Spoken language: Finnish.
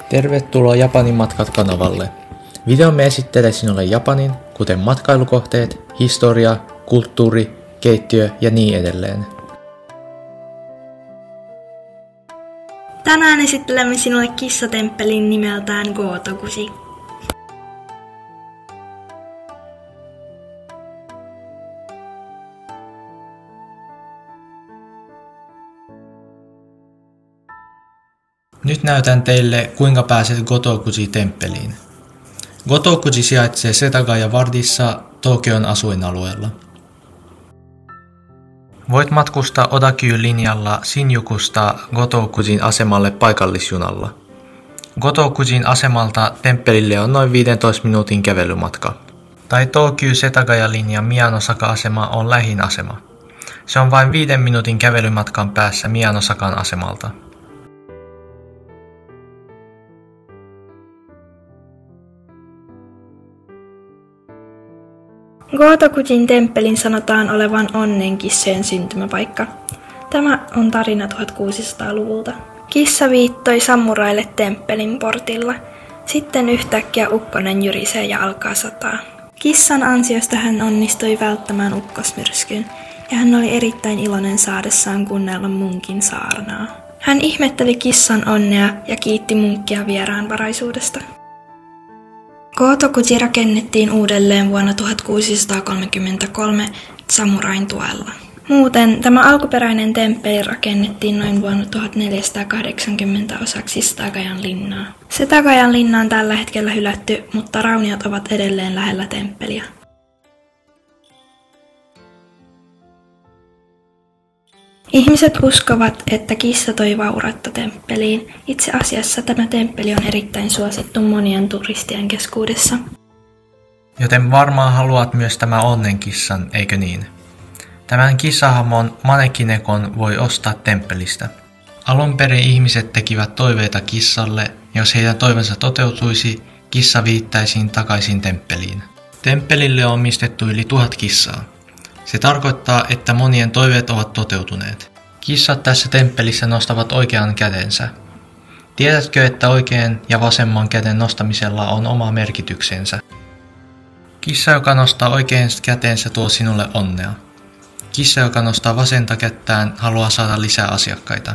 Tervetuloa Japanin matkat-kanavalle. Videomme esittelee sinulle Japanin, kuten matkailukohteet, historia, kulttuuri, keittiö ja niin edelleen. Tänään esittelemme sinulle kissatemppelin nimeltään Gotokuji. Nyt näytän teille, kuinka pääset Gotokuji-temppeliin. Gotokuji sijaitsee Setagaya-wardissa Tokion asuinalueella. Voit matkustaa Odakyu-linjalla Shinjukusta Gotokujin asemalle paikallisjunalla. Gotokujin asemalta temppelille on noin 15 minuutin kävelymatka. Tai Tokyu-Setagaya-linjan Miyanosaka-asema on lähin asema. Se on vain 5 minuutin kävelymatkan päässä Miyanosakan asemalta. Gotokujin temppelin sanotaan olevan onnenkissojen syntymäpaikka. Tämä on tarina 1600-luvulta. Kissa viittoi samuraille temppelin portilla. Sitten yhtäkkiä ukkonen jyrisee ja alkaa sataa. Kissan ansiosta hän onnistui välttämään ukkosmyrskyn, ja hän oli erittäin iloinen saadessaan kuunnella munkin saarnaa. Hän ihmetteli kissan onnea ja kiitti munkkia vieraanvaraisuudesta. Gotokuji rakennettiin uudelleen vuonna 1633 samurain tuella. Muuten tämä alkuperäinen temppeli rakennettiin noin vuonna 1480 osaksi Setagayan linnaa. Setagayan linna on tällä hetkellä hylätty, mutta rauniot ovat edelleen lähellä temppeliä. Ihmiset uskovat, että kissa toi vaurautta temppeliin. Itse asiassa tämä temppeli on erittäin suosittu monien turistien keskuudessa. Joten varmaan haluat myös tämän onnenkissan, eikö niin? Tämän kissahahmon Manekinekon voi ostaa temppelistä. Alun perin ihmiset tekivät toiveita kissalle, jos heidän toivensa toteutuisi, kissa viittäisiin takaisin temppeliin. Temppelille on omistettu yli 1000 kissaa. Se tarkoittaa, että monien toiveet ovat toteutuneet. Kissat tässä temppelissä nostavat oikean kätensä. Tiedätkö, että oikean ja vasemman käden nostamisella on oma merkityksensä? Kissa, joka nostaa oikean kätensä, tuo sinulle onnea. Kissa, joka nostaa vasenta kättään, haluaa saada lisää asiakkaita.